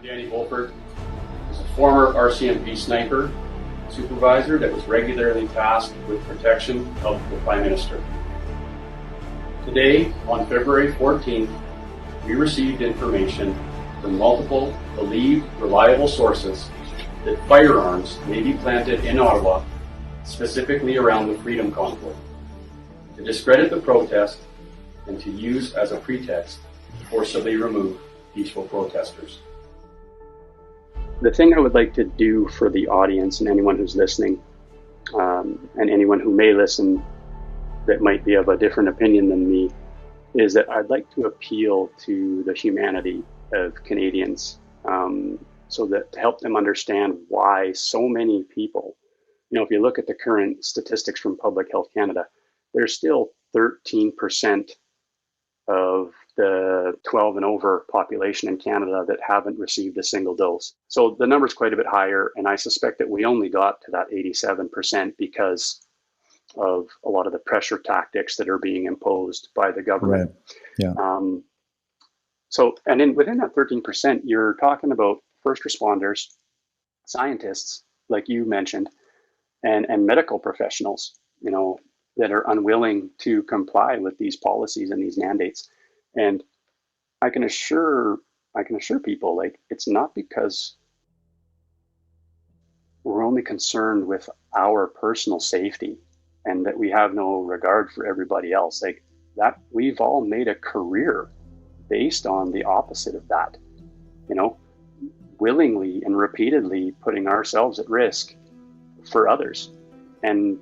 Danny Bulford is a former RCMP sniper supervisor that was regularly tasked with protection of the Prime Minister. Today, on February 14th, we received information from multiple believed reliable sources that firearms may be planted in Ottawa, specifically around the Freedom Convoy, to discredit the protest and to use as a pretext to forcibly remove peaceful protesters. The thing I would like to do for the audience and anyone who's listening, and anyone who may listen that might be of a different opinion than me, is that I'd like to appeal to the humanity of Canadians, so that to help them understand why so many people, if you look at the current statistics from Public Health Canada, there's still 13% of the 12 and over population in Canada that haven't received a single dose. So the number's quite a bit higher, and I suspect that we only got to that 87% because of a lot of the pressure tactics that are being imposed by the government. Right. Yeah. And then within that 13%, you're talking about first responders, scientists, like you mentioned, and medical professionals, that are unwilling to comply with these policies and these mandates. And I can assure people, it's not because we're only concerned with our personal safety and that we have no regard for everybody else. That we've all made a career based on the opposite of that, willingly and repeatedly putting ourselves at risk for others. And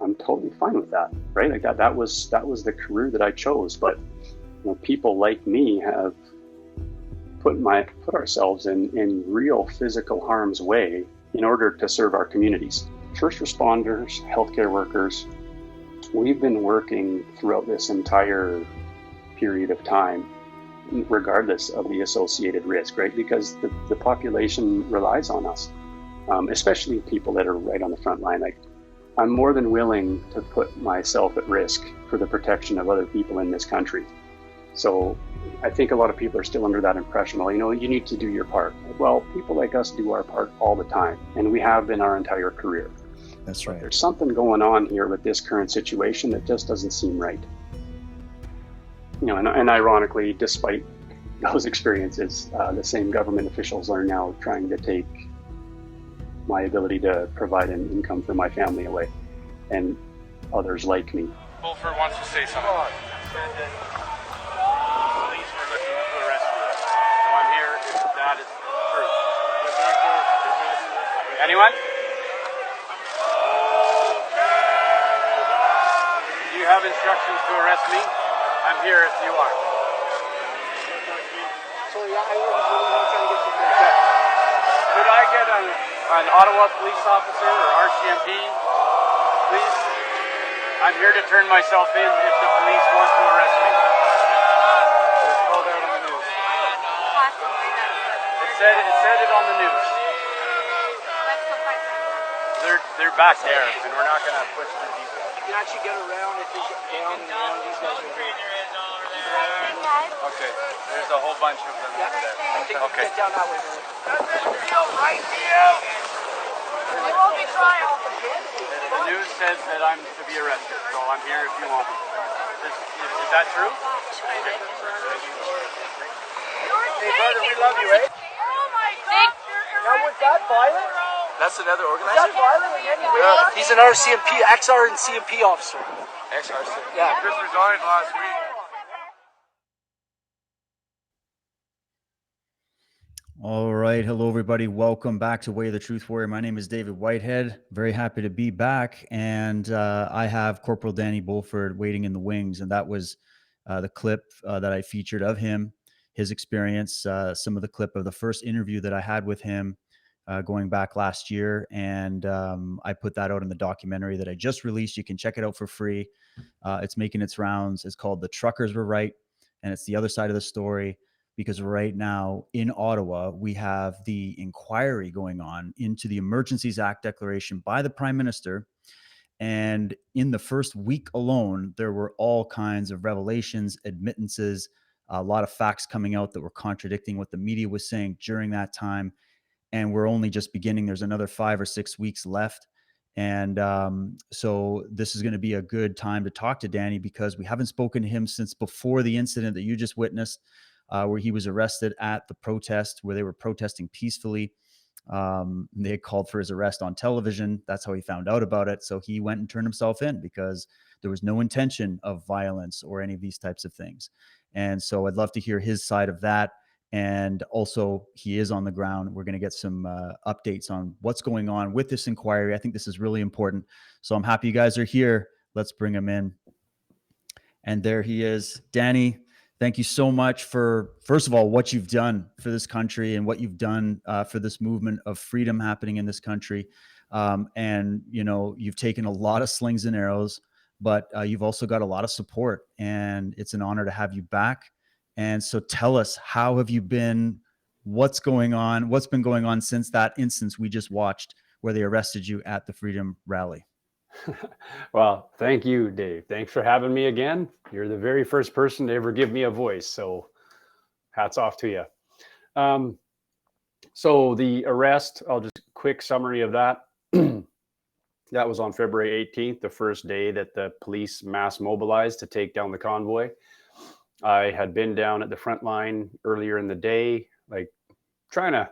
I'm totally fine with that, right? That was the career that I chose. But people like me have put ourselves in real physical harm's way in order to serve our communities. First responders, healthcare workers, we've been working throughout this entire period of time, regardless of the associated risk, right? Because the population relies on us, especially people that are right on the front line. I'm more than willing to put myself at risk for the protection of other people in this country. So I think a lot of people are still under that impression, you need to do your part. Well, people like us do our part all the time, and we have been our entire career. That's right. But there's something going on here with this current situation that just doesn't seem right. And ironically, despite those experiences, the same government officials are now trying to take my ability to provide an income for my family away, and others like me. Bulford wants to say something. Police were looking to arrest me, so I'm here if that is true. Anyone? Do you have instructions to arrest me? I'm here if you are. So yeah, I was trying to get you there. Could I get an Ottawa police officer or RCMP, please? I'm here to turn myself in if the police want to arrest me. It was called out on the news. It said it on the news. They're back there, and we're not going to push through these guys. You can actually get around if you get down and around these guys over here. Okay, there's a whole bunch of them over there. I think Okay. get down that way. The news says that I'm to be arrested, so I'm here if you want me. Is that true? Hey brother, we love you, eh? Oh my God! Now was that violent? That's another Was organizer? that violent in any way? He's an RCMP, ex-RCMP officer. Ex-RC. Yeah. Chris resigned last week. All right. Hello, everybody. Welcome back to Way of the Truth Warrior. My name is David Whitehead. Very happy to be back. And I have Corporal Danny Bulford waiting in the wings. And that was the clip that I featured of him, his experience, some of the clip of the first interview that I had with him going back last year. And I put that out in the documentary that I just released. You can check it out for free. It's making its rounds. It's called The Truckers Were Right. And it's the other side of the story. Because right now in Ottawa, we have the inquiry going on into the Emergencies Act declaration by the Prime Minister. And in the first week alone, there were all kinds of revelations, admittances, a lot of facts coming out that were contradicting what the media was saying during that time. And we're only just beginning. There's another 5 or 6 weeks left. And so this is going to be a good time to talk to Danny, because we haven't spoken to him since before the incident that you just witnessed, where he was arrested at the protest, where they were protesting peacefully. They had called for his arrest on television. That's how he found out about it. So he went and turned himself in, because there was no intention of violence or any of these types of things. And so I'd love to hear his side of that. And also, he is on the ground. We're going to get some updates on what's going on with this inquiry. I think this is really important. So I'm happy you guys are here. Let's bring him in. And there he is. Danny, thank you so much for, first of all, what you've done for this country and what you've done for this movement of freedom happening in this country. And, you know, you've taken a lot of slings and arrows, but you've also got a lot of support. And it's an honor to have you back. And so tell us, how have you been? What's going on? What's been going on since that instance we just watched where they arrested you at the Freedom Rally? Well, thank you, Dave. Thanks for having me again. You're the very first person to ever give me a voice, so hats off to you. So the arrest, I'll just quick summary of that. That was on February 18th, the first day that the police mass mobilized to take down the convoy. I had been down at the front line earlier in the day, like trying to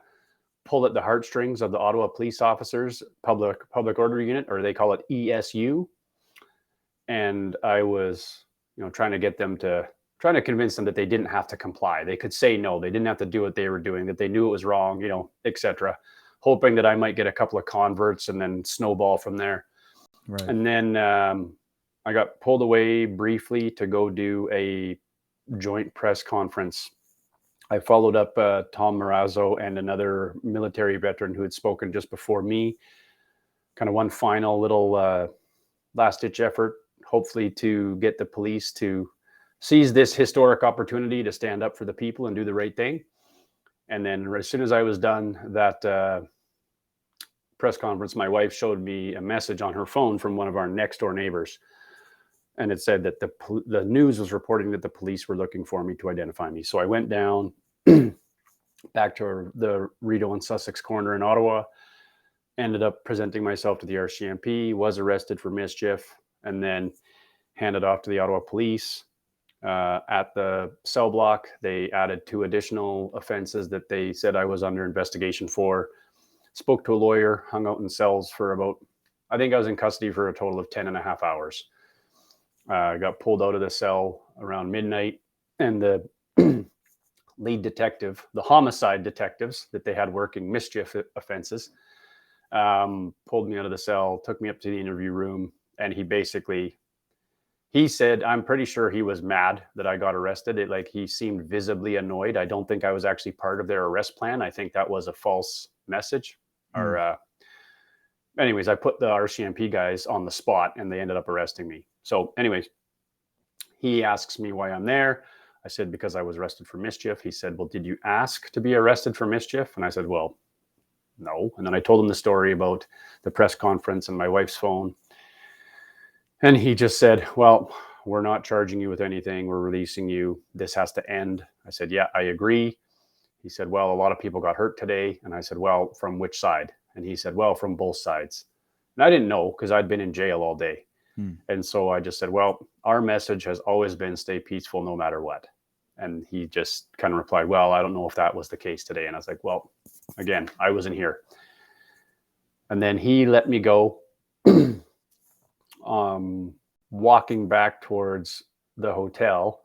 pull at the heartstrings of the Ottawa police officers, public order unit, or they call it ESU. And I was, trying to convince them that they didn't have to comply. They could say no, they didn't have to do what they were doing, that they knew it was wrong, etc. Hoping that I might get a couple of converts and then snowball from there. Right. And then I got pulled away briefly to go do a joint press conference. I followed up Tom Marazzo and another military veteran who had spoken just before me. Kind of one final little last-ditch effort, hopefully to get the police to seize this historic opportunity to stand up for the people and do the right thing. And then as soon as I was done that press conference, my wife showed me a message on her phone from one of our next-door neighbors. And it said that the news was reporting that the police were looking for me to identify me. So I went down back to the Rideau and Sussex corner in Ottawa, ended up presenting myself to the RCMP, was arrested for mischief, and then handed off to the Ottawa police. At the cell block, they added 2 additional offenses that they said I was under investigation for. Spoke to a lawyer, hung out in cells for about, I think I was in custody for a total of 10 and a half hours. I got pulled out of the cell around midnight, and the lead detective, the homicide detectives that they had working mischief offenses, pulled me out of the cell, took me up to the interview room, and he said, I'm pretty sure he was mad that I got arrested. He seemed visibly annoyed. I don't think I was actually part of their arrest plan. I think that was a false message. Anyways, I put the RCMP guys on the spot and they ended up arresting me. So anyways, he asks me why I'm there. I said, because I was arrested for mischief. He said, well, did you ask to be arrested for mischief? And I said, well, no. And then I told him the story about the press conference and my wife's phone. And he just said, well, we're not charging you with anything. We're releasing you. This has to end. I said, yeah, I agree. He said, well, a lot of people got hurt today. And I said, well, from which side? And he said, well, from both sides. And I didn't know because I'd been in jail all day. And so I just said, well, our message has always been stay peaceful no matter what. And he just kind of replied, well, I don't know if that was the case today. And I was like, well, again, I wasn't here. And then he let me go. Walking back towards the hotel,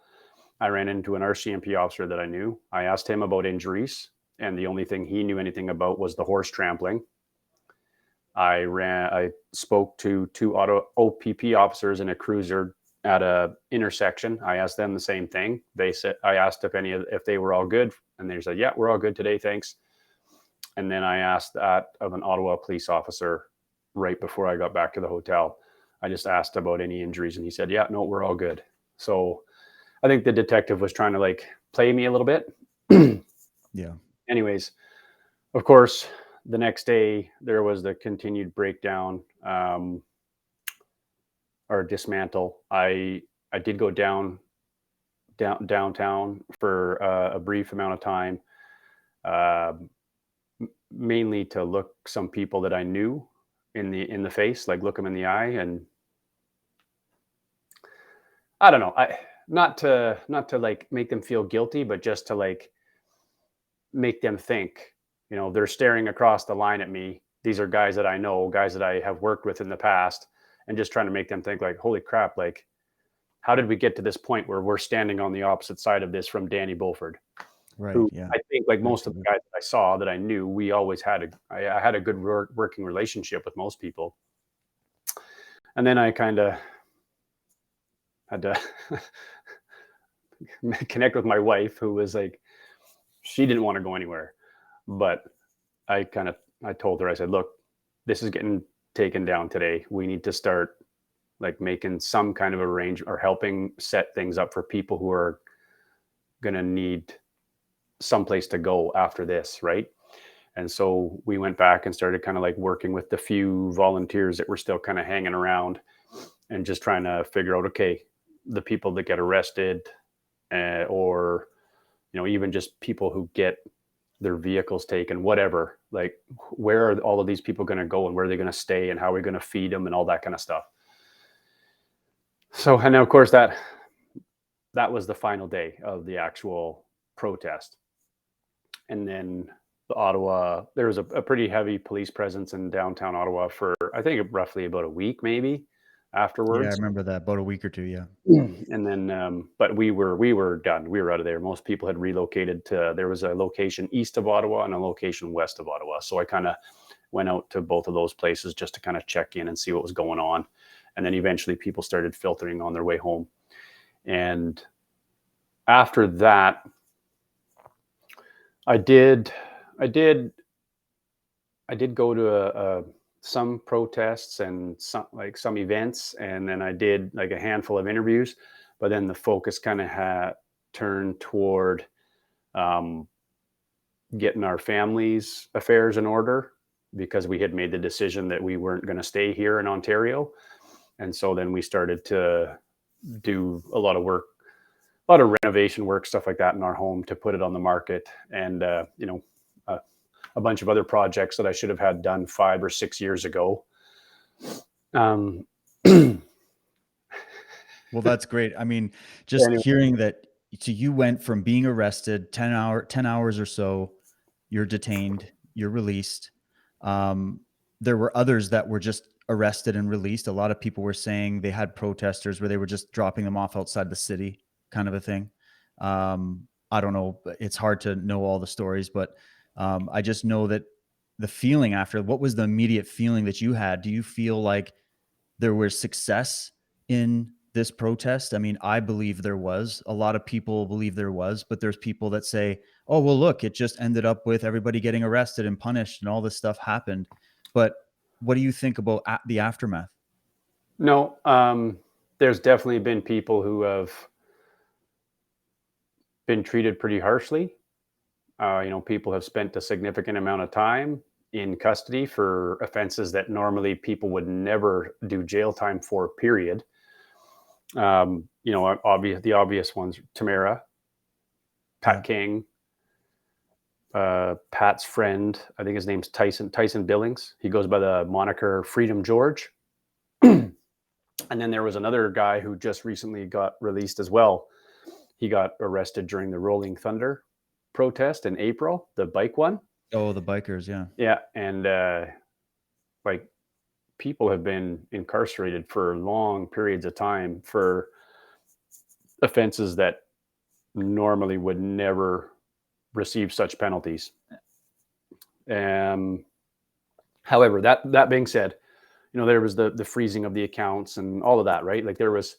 I ran into an RCMP officer that I knew. I asked him about injuries, and the only thing he knew anything about was the horse trampling. I spoke to 2 OPP officers in a cruiser at a intersection. I asked them the same thing. I asked if they were all good, and they said, yeah, we're all good today, thanks. And then I asked that of an Ottawa police officer right before I got back to the hotel. I just asked about any injuries, and he said, yeah, no, we're all good. So I think the detective was trying to play me a little bit. Yeah. Anyways, of course, the next day there was the continued breakdown or dismantle. I did go down downtown for a brief amount of time, mainly to look some people that I knew in the face, like look them in the eye, and I don't know, not to like make them feel guilty, but just to like make them think, they're staring across the line at me. These are guys that I know, guys that I have worked with in the past, and just trying to make them think like, holy crap, like, how did we get to this point where we're standing on the opposite side of this from Danny Bulford? Right. Who Yeah. I think, like most of the guys that I saw that I knew, we always had I had a good working relationship with most people. And then I kind of had to connect with my wife, who was like, she didn't want to go anywhere. But I told her, I said, look, this is getting taken down today. We need to start like making some kind of arrangement or helping set things up for people who are going to need someplace to go after this, right? And so we went back and started kind of like working with the few volunteers that were still kind of hanging around and just trying to figure out, okay, the people that get arrested, or even just people who get their vehicles taken, whatever, like where are all of these people going to go and where are they going to stay and how are we going to feed them and all that kind of stuff. So, and then of course that was the final day of the actual protest. And then there was a pretty heavy police presence in downtown Ottawa for, I think, roughly about a week, maybe afterwards. Yeah, I remember that, about a week or two. Yeah. And then, but we were done. We were out of there. Most people had relocated there was a location east of Ottawa and a location west of Ottawa. So I kind of went out to both of those places just to kind of check in and see what was going on. And then eventually people started filtering on their way home. And after that, I did go to some protests and some events, and then I did like a handful of interviews, but then the focus kind of had turned toward getting our families' affairs in order, because we had made the decision that we weren't going to stay here in Ontario. And so then we started to do a lot of work, a lot of renovation work, stuff like that in our home to put it on the market. And, a bunch of other projects that I should have had done 5 or 6 years ago. Well, that's great. I mean, just Anyway. hearing that, so you went from being arrested 10 hours or so, you're detained, you're released. There were others that were just arrested and released. A lot of people were saying they had protesters where they were just dropping them off outside the city, kind of a thing. I don't know. It's hard to know all the stories, but I just know that the feeling after, what was the immediate feeling that you had? Do you feel like there was success in this protest? I mean, I believe there was. A lot of people believe there was, but there's people that say, oh, well, look, it just ended up with everybody getting arrested and punished and all this stuff happened. But what do you think about the aftermath? No, there's definitely been people who have been treated pretty harshly. People have spent a significant amount of time in custody for offenses that normally people would never do jail time for, period. The obvious ones, Tamara, Pat King, Pat's friend, I think his name's Tyson Billings. He goes by the moniker Freedom George. And then there was another guy who just recently got released as well. He got arrested during the Rolling Thunder protest in April, the bike one. Oh, the bikers. Yeah. Yeah. And people have been incarcerated for long periods of time for offenses that normally would never receive such penalties. However, that being said, there was the freezing of the accounts and all of that, right? Like there was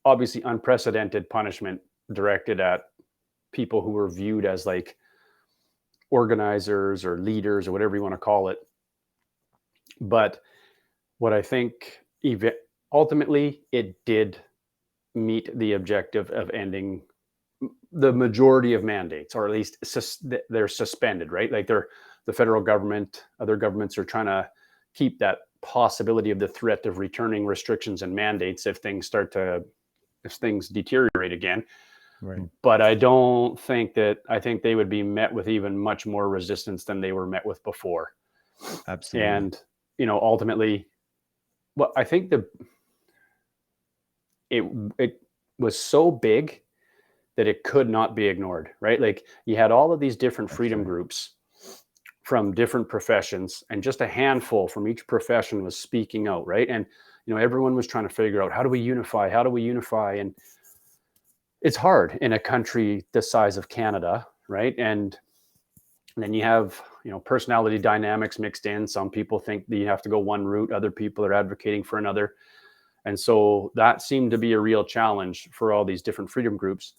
obviously unprecedented punishment directed at people who were viewed as like organizers or leaders or whatever you want to call it. But what I think ultimately it did meet the objective of ending the majority of mandates, or at least they're suspended, right? Like the federal government, other governments are trying to keep that possibility of the threat of returning restrictions and mandates if things deteriorate again. Right. But I don't think I think they would be met with even much more resistance than they were met with before. Absolutely. And, ultimately, well, I think it was so big that it could not be ignored, right? Like, you had all of these different That's freedom right. groups from different professions, and just a handful from each profession was speaking out, right? And everyone was trying to figure out, how do we unify? How do we unify? And it's hard in a country the size of Canada, right? And then you have personality dynamics mixed in. Some people think that you have to go one route, other people are advocating for another. And so that seemed to be a real challenge for all these different freedom groups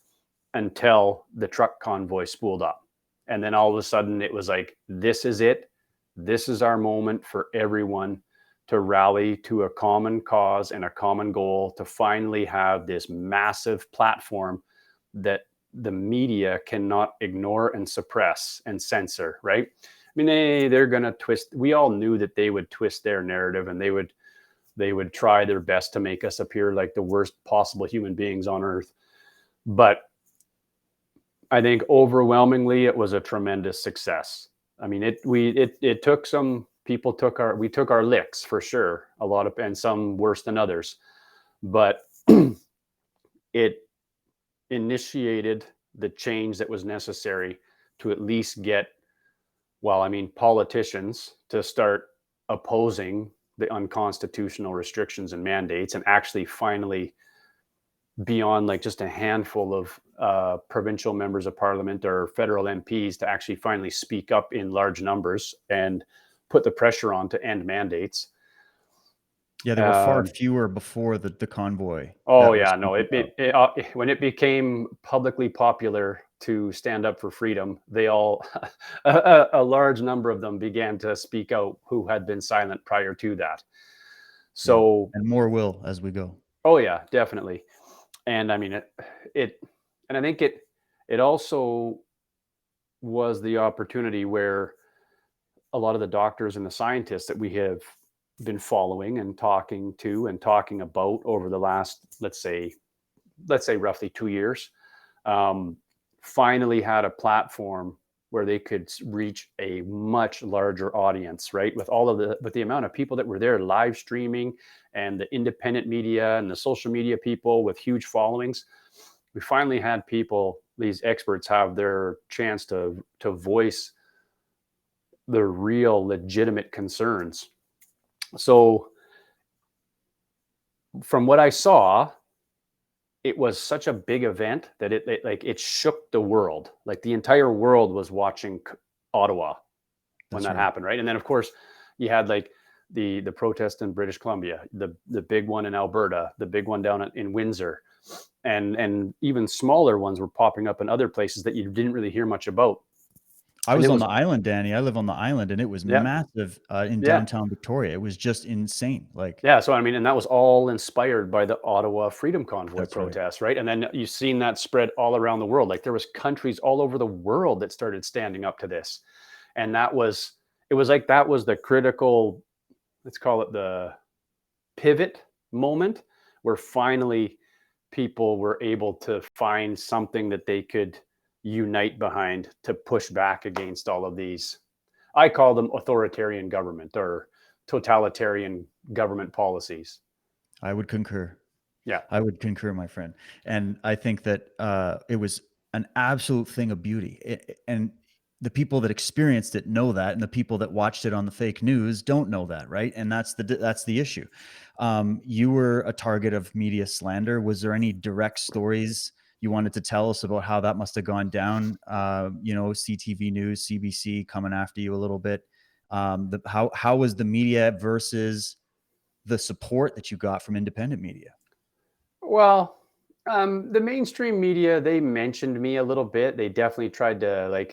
until the truck convoy spooled up. And then all of a sudden it was like, this is it. This is our moment for everyone to rally to a common cause and a common goal, to finally have this massive platform that the media cannot ignore and suppress and censor, right? I mean, they're going to twist. We all knew that they would twist their narrative, and they would try their best to make us appear like the worst possible human beings on earth. But I think overwhelmingly it was a tremendous success. I mean, it took some people we took our licks for sure, and some worse than others, but it initiated the change that was necessary to at least get, politicians to start opposing the unconstitutional restrictions and mandates, and actually finally, beyond like just a handful of provincial members of parliament or federal MPs, to actually finally speak up in large numbers and put the pressure on to end mandates. Yeah, there were far fewer before the convoy. Oh yeah, no, when it became publicly popular to stand up for freedom, they all, a large number of them began to speak out who had been silent prior to that. So, and more will as we go. Oh yeah, definitely. And I mean, and I think it also was the opportunity where a lot of the doctors and the scientists that we have been following and talking to and talking about over the last, let's say roughly 2 years, finally had a platform where they could reach a much larger audience, right? With the amount of people that were there live streaming, and the independent media and the social media people with huge followings, we finally had these experts have their chance to voice the real legitimate concerns. So from what I saw, it was such a big event that it shook the world. Like, the entire world was watching Ottawa when that happened, right? And then of course you had like the protest in British Columbia, the big one in Alberta, the big one down in Windsor, and even smaller ones were popping up in other places that you didn't really hear much about. I was on the island, Danny. I live on the island, and it was massive in downtown Victoria. It was just insane. So I mean, and that was all inspired by the Ottawa Freedom Convoy protests, right? And then you've seen that spread all around the world. Like, there was countries all over the world that started standing up to this, and that was the critical, let's call it the pivot moment, where finally people were able to find something that they could unite behind to push back against all of these, I call them authoritarian government or totalitarian government policies. I would concur. Yeah. I would concur, my friend. And I think that it was an absolute thing of beauty. And the people that experienced it know that, and the people that watched it on the fake news don't know that, right? And that's the issue. You were a target of media slander. Was there any direct stories you wanted to tell us about how that must have gone down? CTV News, CBC coming after you a little bit. How was the media versus the support that you got from independent media? Well, the mainstream media, they mentioned me a little bit. They definitely tried to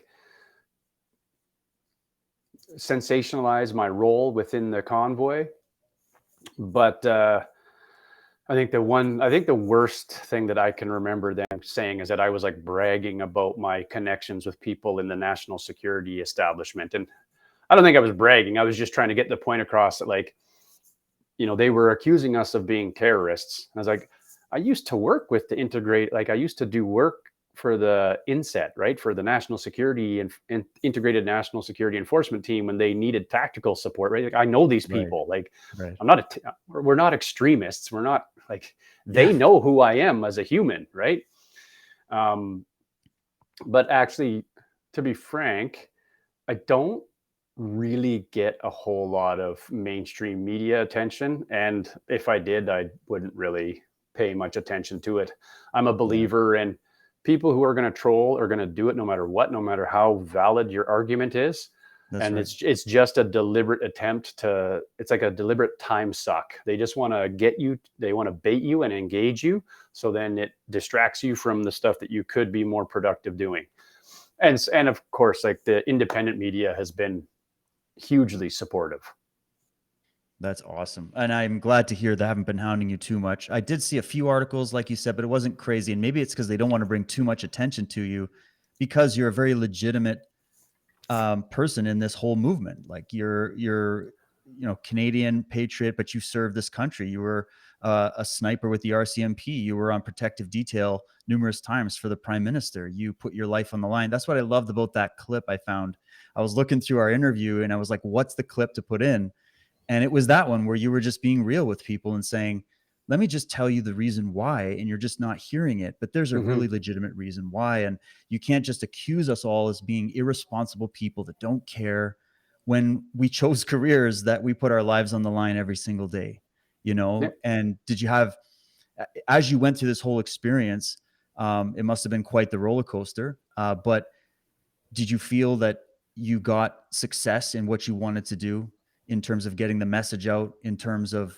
sensationalize my role within the convoy. But I think the worst thing that I can remember them saying is that I was like bragging about my connections with people in the national security establishment. And I don't think I was bragging. I was just trying to get the point across that, they were accusing us of being terrorists. And I was like, I used to work with I used to do work for the inset, right? For the national security and integrated national security enforcement team when they needed tactical support, right? Like, I know these Right. people. Like, Right. we're not extremists. We're not like, they Yeah. know who I am as a human, right? But actually, to be frank, I don't really get a whole lot of mainstream media attention. And if I did, I wouldn't really pay much attention to it. I'm a believer in people who are going to troll are going to do it no matter what, no matter how valid your argument is. That's And right. it's just a deliberate attempt to, it's like a deliberate time suck. They just want to get you, they want to bait you and engage you. So then it distracts you from the stuff that you could be more productive doing. And of course, like the independent media has been hugely supportive. That's awesome. And I'm glad to hear they haven't been hounding you too much. I did see a few articles, like you said, but it wasn't crazy. And maybe it's because they don't want to bring too much attention to you because you're a very legitimate person in this whole movement. Like you're Canadian patriot, but you served this country. You were a sniper with the RCMP. You were on protective detail numerous times for the Prime Minister. You put your life on the line. That's what I loved about that clip I found. I was looking through our interview and I was like, what's the clip to put in? And it was that one where you were just being real with people and saying, let me just tell you the reason why. And you're just not hearing it. But there's a really legitimate reason why. And you can't just accuse us all as being irresponsible people that don't care when we chose careers that we put our lives on the line every single day, Yeah. And did you have, as you went through this whole experience, it must have been quite the roller coaster. But did you feel that you got success in what you wanted to do in terms of getting the message out, in terms of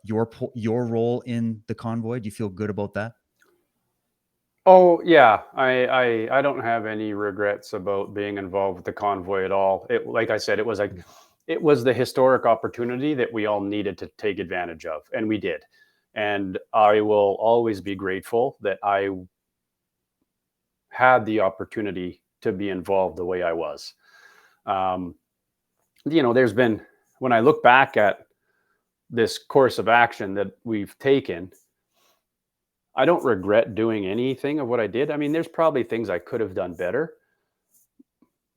your role in the convoy? Do you feel good about that? Oh yeah, I don't have any regrets about being involved with the convoy at all. It, like I said, it was the historic opportunity that we all needed to take advantage of, and we did. And I will always be grateful that I had the opportunity to be involved the way I was. Um, there's been, when I look back at this course of action that we've taken, I don't regret doing anything of what I did. I mean, there's probably things I could have done better.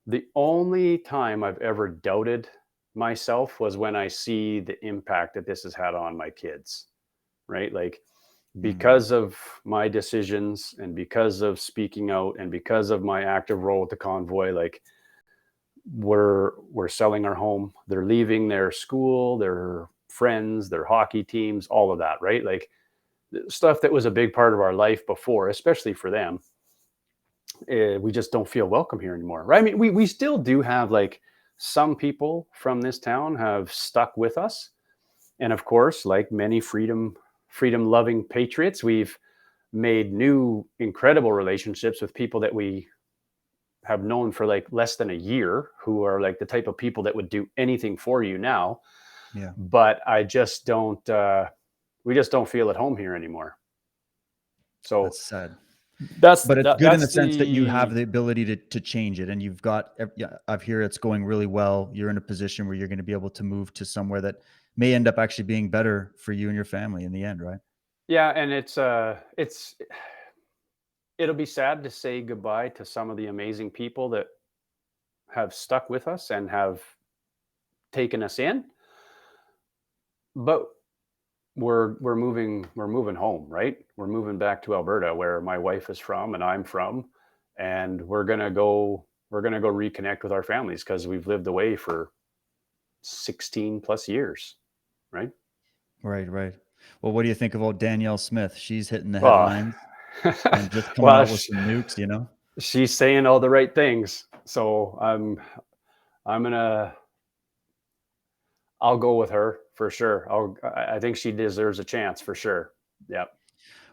The only time I've ever doubted myself was when I see the impact that this has had on my kids, right? Like, because of my decisions and because of speaking out and because of my active role with the convoy, like, we're selling our home, they're leaving their school, their friends, their hockey teams, all of that, right? Like, stuff that was a big part of our life before, especially for them. We just don't feel welcome here anymore, right? I mean, we still do have, like, some people from this town have stuck with us, and of course, like many freedom loving patriots, we've made new incredible relationships with people that we have known for like less than a year, who are like the type of people that would do anything for you now. Yeah. But I just don't, we just don't feel at home here anymore. So That's sad. that's, But it's good in the that's sense that you have the, the ability to change it, and you've got, yeah, I've hear it's going really well. You're in a position where you're going to be able to move to somewhere that may end up actually being better for you and your family in the end, right? yeah. And it'll be sad to say goodbye to some of the amazing people that have stuck with us and have taken us in, but we're moving home, right? We're moving back to Alberta, where my wife is from and I'm from, and we're gonna go reconnect with our families because we've lived away for 16 plus years, right? Right, right. Well, what do you think about Danielle Smith? She's hitting the Well, headlines and just coming well, out with some nukes. she's saying all the right things, so I'm gonna I'll go with her for sure. I think she deserves a chance for sure. Yeah.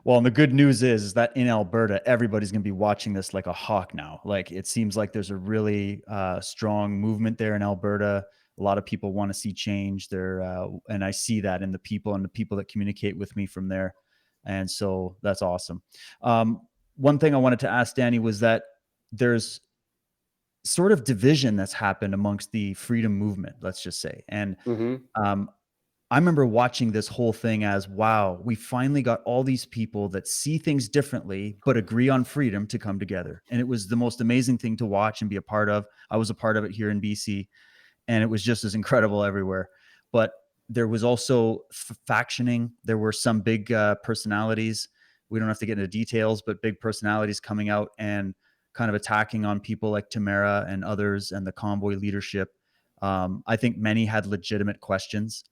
Well, and the good news is that in Alberta, everybody's going to be watching this like a hawk now. Like, it seems like there's a really strong movement there in Alberta. A lot of people want to see change there. And I see that in the people and the people that communicate with me from there. And so that's awesome. One thing I wanted to ask Danny was that there's sort of division that's happened amongst the freedom movement, let's just say. And Mm-hmm. um, I remember watching this whole thing as, wow, we finally got all these people that see things differently, but agree on freedom to come together. And it was the most amazing thing to watch and be a part of. I was a part of it here in BC, and it was just as incredible everywhere. But there was also factioning. There were some big personalities. We don't have to get into details, but big personalities coming out and kind of attacking on people like Tamara and others and the convoy leadership. I think many had legitimate questions,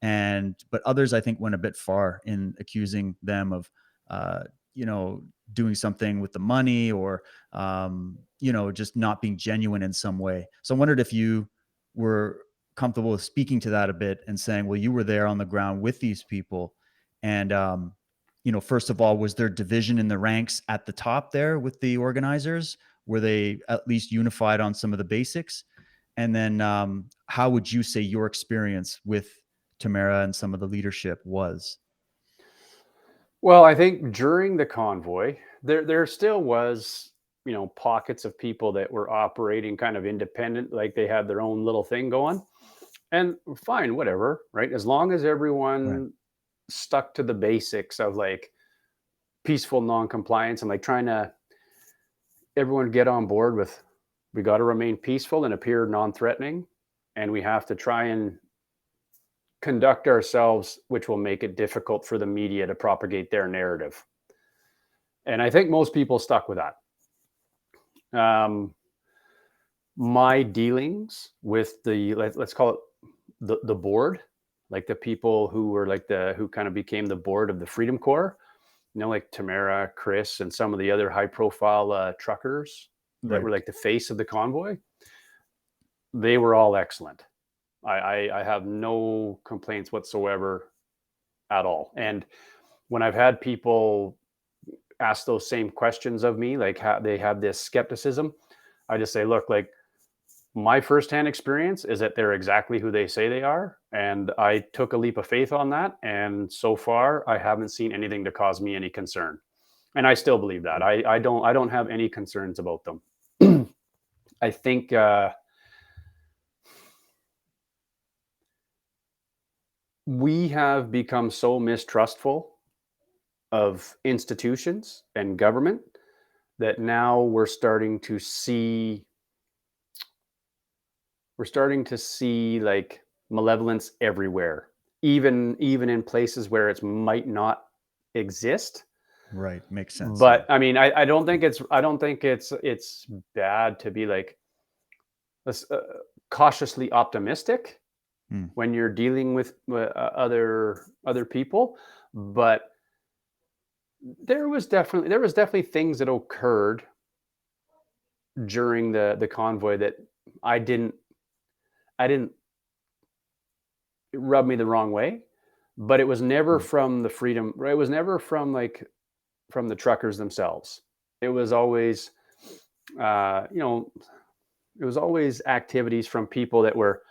but others I think went a bit far in accusing them of, doing something with the money or, just not being genuine in some way. So I wondered if you were comfortable with speaking to that a bit and saying, well, you were there on the ground with these people. And, first of all, was there division in the ranks at the top there with the organizers? Were they at least unified on some of the basics? And then how would you say your experience with Tamara and some of the leadership was? Well, I think during the convoy, there still was, pockets of people that were operating kind of independent, like they had their own little thing going. And fine, whatever, right? As long as everyone Right. stuck to the basics of like peaceful non-compliance and like trying to everyone get on board with we got to remain peaceful and appear non-threatening, and we have to try and conduct ourselves, which will make it difficult for the media to propagate their narrative. And I think most people stuck with that. My dealings with let's call it the board, like the people who were who kind of became the board of the Freedom Corps, like Tamara, Chris, and some of the other high profile truckers that were Right. like the face of the convoy. They were all excellent. I have no complaints whatsoever at all. And when I've had people ask those same questions of me, like how they have this skepticism, I just say, look, like my firsthand experience is that they're exactly who they say they are. And I took a leap of faith on that. And so far, I haven't seen anything to cause me any concern. And I still believe that. I don't have any concerns about them. I think we have become so mistrustful of institutions and government that now we're starting to see like malevolence everywhere, even in places where it might not exist. Right. Makes sense. But I mean, I don't think it's bad to be like cautiously optimistic when you're dealing with other people. But there was definitely things that occurred during the convoy that I didn't it rubbed me the wrong way, but it was never from the freedom. It was never from from the truckers themselves. It was always, it was always activities from people that were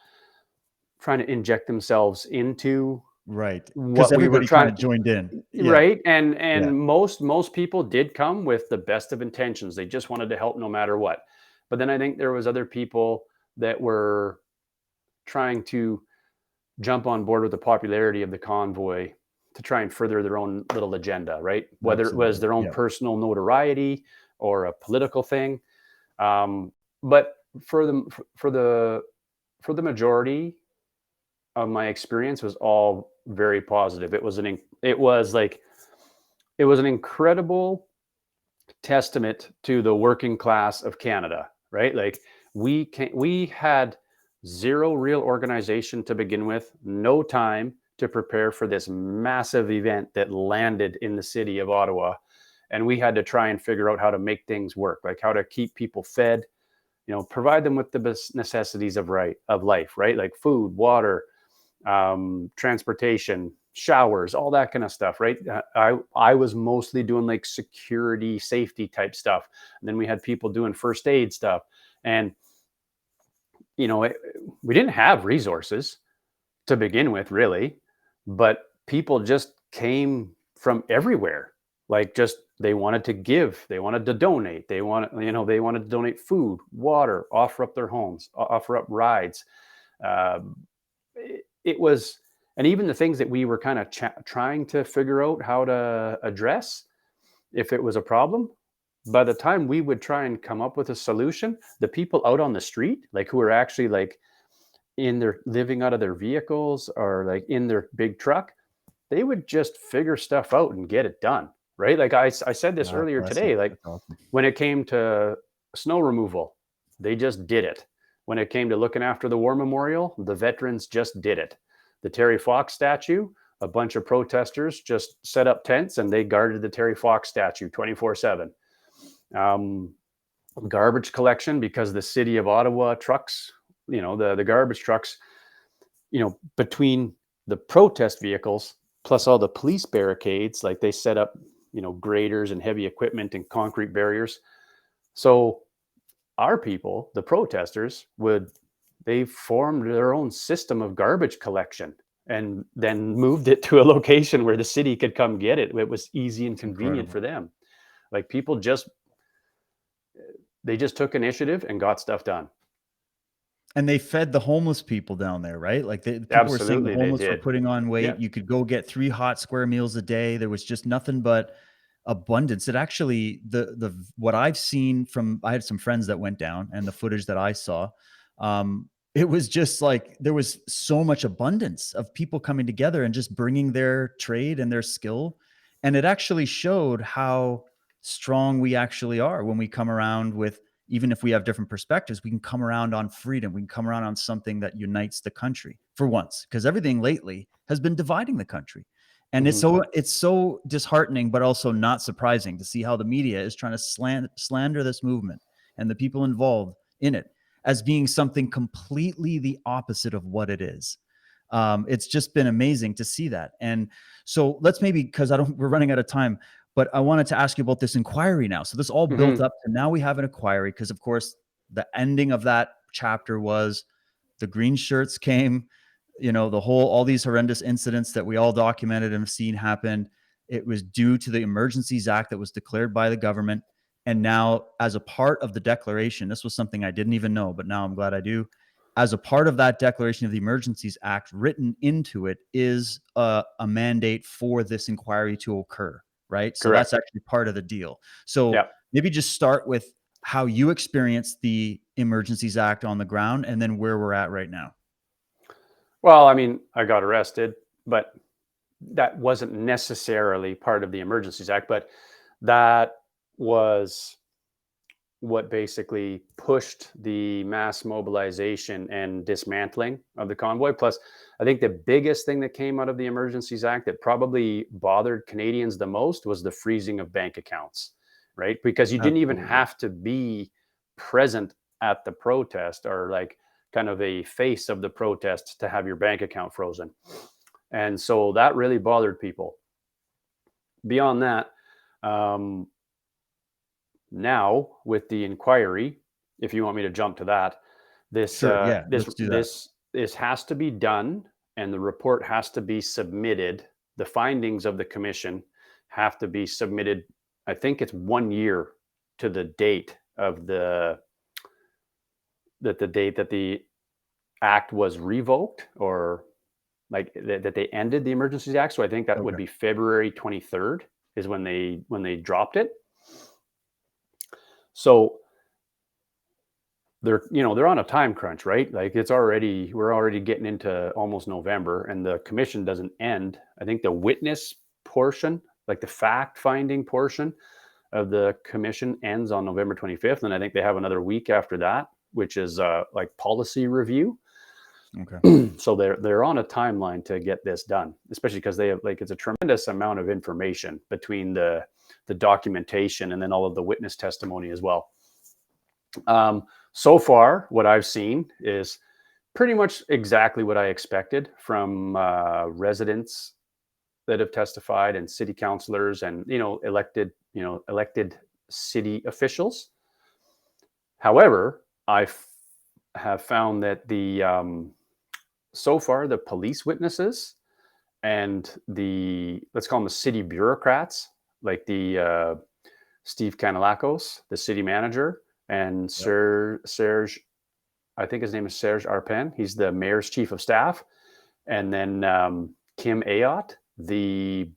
trying to inject themselves into Right. Because what we were everybody kind of trying. joined in. Yeah. Right. And Yeah. most people did come with the best of intentions. They just wanted to help no matter what. But then I think there was other people that were trying to jump on board with the popularity of the convoy to try and further their own little agenda, right? Whether it was Absolutely. their own Yeah. personal notoriety or a political thing. But for the majority of my experience was all very positive. It was an incredible testament to the working class of Canada, right? Like we had zero real organization to begin with, no time to prepare for this massive event that landed in the city of Ottawa. And we had to try and figure out how to make things work, like how to keep people fed, provide them with the necessities of life, right? Like food, water, transportation, showers, all that kind of stuff, right? I was mostly doing like security, safety type stuff. And then we had people doing first aid stuff. And, we didn't have resources to begin with, really, but people just came from everywhere. Like they wanted to give, they wanted to donate, they wanted to donate food, water, offer up their homes, offer up rides. It was And even the things that we were kind of trying to figure out how to address, if it was a problem, by the time we would try and come up with a solution, the people out on the street, like who are actually like in their living out of their vehicles or like in their big truck, they would just figure stuff out and get it done. Right. Like I said this God earlier bless today, you. like That's awesome. when it came to snow removal, they just did it. When it came to looking after the war memorial, the veterans just did it. The Terry Fox statue, a bunch of protesters just set up tents and they guarded the Terry Fox statue 24/7. Garbage collection, because the city of Ottawa trucks, the garbage trucks, between the protest vehicles plus all the police barricades, like they set up, graders and heavy equipment and concrete barriers. So our people, the protesters, they formed their own system of garbage collection and then moved it to a location where the city could come get it. It was easy and convenient Incredible. for them. Like people they just took initiative and got stuff done. And they fed the homeless people down there, right? Like people were saying the Absolutely, they homeless were did. putting on weight. Yeah. You could go get 3 hot square meals a day. There was just nothing but abundance. It actually, the what I've seen from, I had some friends that went down, and the footage that I saw, it was just like there was so much abundance of people coming together and just bringing their trade and their skill. And it actually showed how strong we actually are when we come around with, even if we have different perspectives, we can come around on freedom. We can come around on something that unites the country for once, because everything lately has been dividing the country. And Mhm. it's so disheartening, but also not surprising to see how the media is trying to slander this movement and the people involved in it as being something completely the opposite of what it is. It's just been amazing to see that. And so let's maybe, because we're running out of time, but I wanted to ask you about this inquiry now. So this all built Mhm. up to now we have an inquiry, because of course the ending of that chapter was the green shirts came, all these horrendous incidents that we all documented and have seen happen. It was due to the Emergencies Act that was declared by the government. And now, as a part of the declaration, this was something I didn't even know, but now I'm glad I do. As a part of that declaration of the Emergencies Act, written into it is a mandate for this inquiry to occur, right? So that's Correct. actually part of the deal. So Yeah. maybe just start with how you experienced the Emergencies Act on the ground, and then where we're at right now. Well, I mean, I got arrested, but that wasn't necessarily part of the Emergencies Act, but that was what basically pushed the mass mobilization and dismantling of the convoy. Plus, I think the biggest thing that came out of the Emergencies Act that probably bothered Canadians the most was the freezing of bank accounts, right? Because you didn't even Absolutely. have to be present at the protest or like kind of a face of the protest to have your bank account frozen. And so that really bothered people. Beyond that, um, now with the inquiry, if you want me to jump to that, this Sure. uh, Yeah. this Let's do that. this has to be done, and the report has to be submitted. The findings of the commission have to be submitted. I think it's 1 year to the date of the date that the act was revoked, or like that they ended the Emergencies Act. So I think that would Okay. be February 23rd is when they dropped it. So they're on a time crunch, right? Like we're already getting into almost November, and the commission doesn't end. I think the witness portion, like the fact finding portion of the commission, ends on November 25th, and I think they have another week after that, which is like policy review. Okay. So they're on a timeline to get this done, especially because they have, like, it's a tremendous amount of information between the documentation and then all of the witness testimony as well. So far, what I've seen is pretty much exactly what I expected from residents that have testified, and city councilors, and elected city officials. However, have found that so far the police witnesses and let's call them the city bureaucrats, like the Steve Kanalakos, the city manager, and Yep. Serge, I think his name is Serge Arpen. He's the mayor's chief of staff. and then Kim Ayotte, the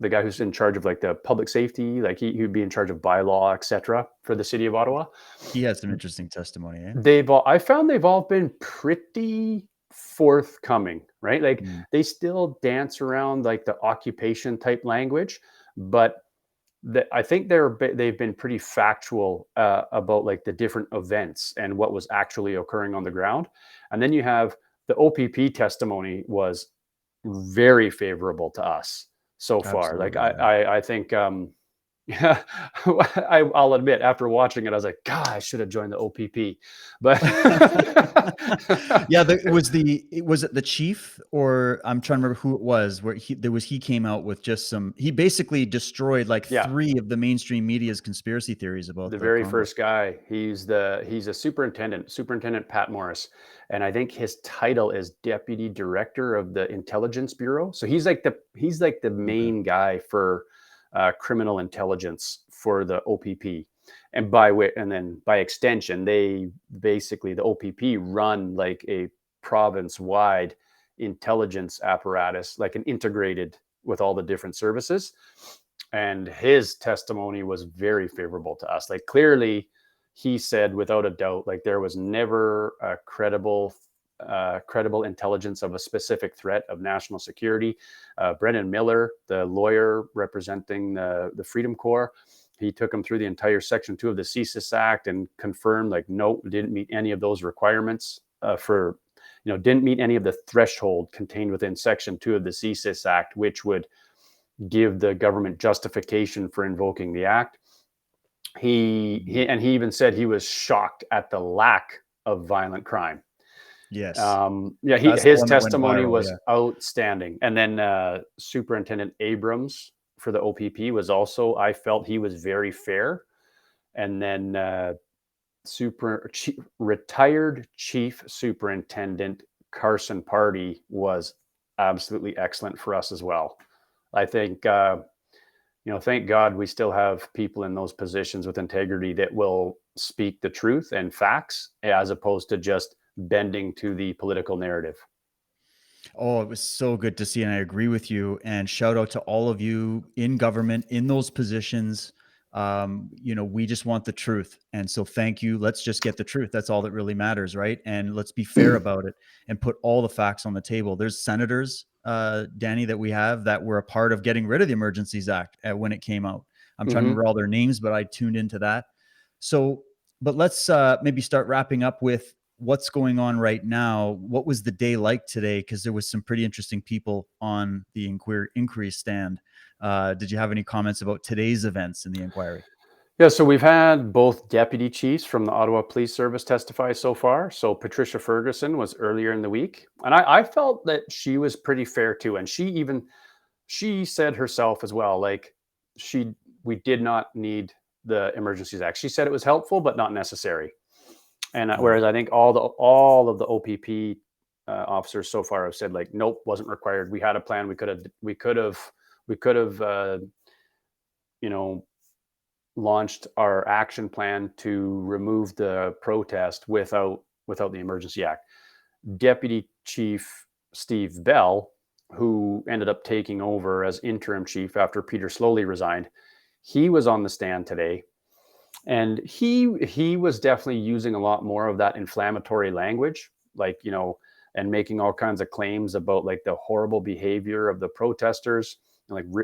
guy who's in charge of like the public safety, like he would be in charge of bylaw, etc., for the city of Ottawa. He had some interesting testimony. Eh? I found they've all been pretty forthcoming, right? Like Mm. they still dance around like the occupation type language, but I think they've been pretty factual about like the different events and what was actually occurring on the ground. And then you have the OPP testimony was very favorable to us so far. Like Absolutely. Yeah. I think yeah, I'll admit after watching it, I was like, God, I should have joined the OPP. But Yeah, was it the chief, or I'm trying to remember who it was, where he came out with just he basically destroyed like Yeah. 3 of the mainstream media's conspiracy theories about the the very convoy. first guy, he's a superintendent Pat Morris, and I think his title is deputy director of the intelligence bureau. So he's like the main guy for criminal intelligence for the OPP, and then by extension, they basically, the OPP run like a province-wide intelligence apparatus, like an integrated with all the different services. And his testimony was very favorable to us. Like clearly, he said without a doubt, like there was never a credible intelligence of a specific threat of national security. Brendan Miller, the lawyer representing the Freedom Corps, he took him through the entire Section 2 of the CSIS Act and confirmed, like, no, didn't meet any of those requirements didn't meet any of the threshold contained within Section 2 of the CSIS Act, which would give the government justification for invoking the act. He even said he was shocked at the lack of violent crime. Yes. His testimony was outstanding. And then Superintendent Abrams for the OPP was also, I felt he was very fair. And then retired Chief Superintendent Carson Party was absolutely excellent for us as well. I think, thank God we still have people in those positions with integrity that will speak the truth and facts as opposed to just bending to the political narrative. Oh, it was so good to see. And I agree with you. And shout out to all of you in government, in those positions. We just want the truth. And so thank you. Let's just get the truth. That's all that really matters, right? And let's be fair about it and put all the facts on the table. There's senators, Danny, that we have that were a part of getting rid of the Emergencies Act when it came out. I'm trying to remember all their names, but I tuned into that. So, but let's maybe start wrapping up with what's going on right now. What was the day like today? Because there was some pretty interesting people on the inquiry stand. Did you have any comments about today's events in the inquiry? Yeah, so we've had both deputy chiefs from the Ottawa Police Service testify so far. So Patricia Ferguson was earlier in the week, and I felt that she was pretty fair too. And she said herself as well, like we did not need the Emergencies Act. She said it was helpful, but not necessary. And whereas I think all of the OPP officers so far have said, like, nope, wasn't required. We had a plan. We could have launched our action plan to remove the protest without the Emergency Act. Deputy Chief Steve Bell, who ended up taking over as interim chief after Peter Slowly resigned, he was on the stand today. And he was definitely using a lot more of that inflammatory language, like, and making all kinds of claims about like the horrible behavior of the protesters. And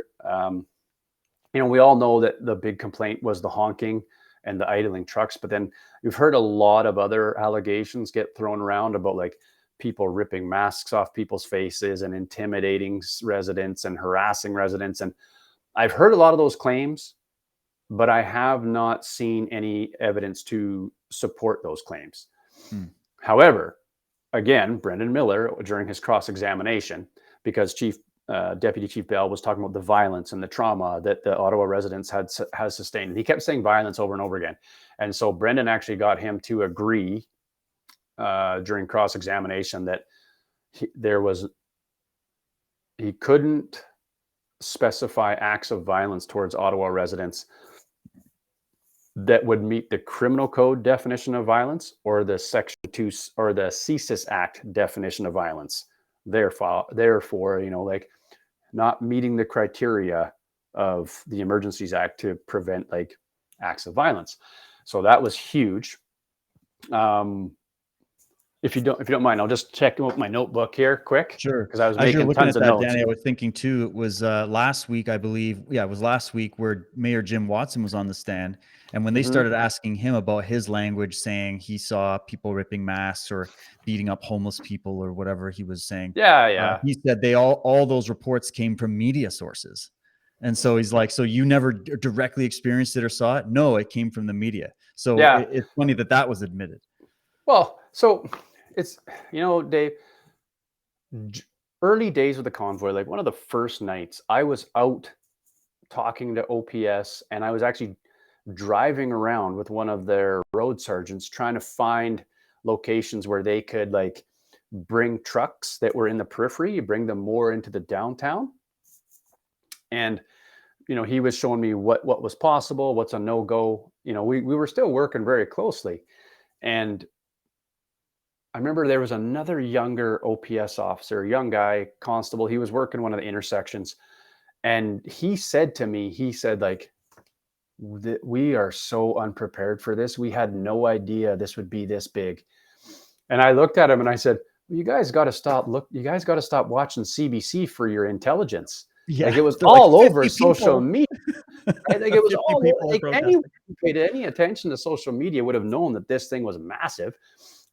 we all know that the big complaint was the honking and the idling trucks, but then we've heard a lot of other allegations get thrown around about like people ripping masks off people's faces and intimidating residents and harassing residents. And I've heard a lot of those claims, but I have not seen any evidence to support those claims. However, again, Brendan Miller, during his cross-examination, because Deputy Chief Bell was talking about the violence and the trauma that the Ottawa residents has sustained. And he kept saying violence over and over again. And so Brendan actually got him to agree during cross-examination that he couldn't specify acts of violence towards Ottawa residents that would meet the criminal code definition of violence or the Section 2 or the CSIS Act definition of violence. therefore, like not meeting the criteria of the Emergencies Act to prevent like acts of violence. So that was huge. If you don't mind, I'll just check out my notebook here quick. Sure. Because I was As you're making looking tons at of that, notes. Danny, I was thinking too, it was last week, I believe. Yeah, it was last week where Mayor Jim Watson was on the stand. And when they started asking him about his language, saying he saw people ripping masks or beating up homeless people or whatever he was saying. Yeah. He said all those reports came from media sources. And so he's like, so you never directly experienced it or saw it? No, it came from the media. So Yeah. it's funny that was admitted. Well, so it's, Dave, early days of the convoy, like one of the first nights, I was out talking to OPS, and I was actually driving around with one of their road sergeants trying to find locations where they could like bring trucks that were in the periphery, bring them more into the downtown. And he was showing me what was possible, what's a no-go. We were still working very closely. And I remember there was another younger OPS officer, young guy, constable. He was working one of the intersections. And he said to me, like, we are so unprepared for this. We had no idea this would be this big. And I looked at him and I said, you guys got to stop watching CBC for your intelligence. Yeah, like it was they're all like over social media. Right? Like it was 50 all people like protesting. anyone who paid any attention to social media would have known that this thing was massive.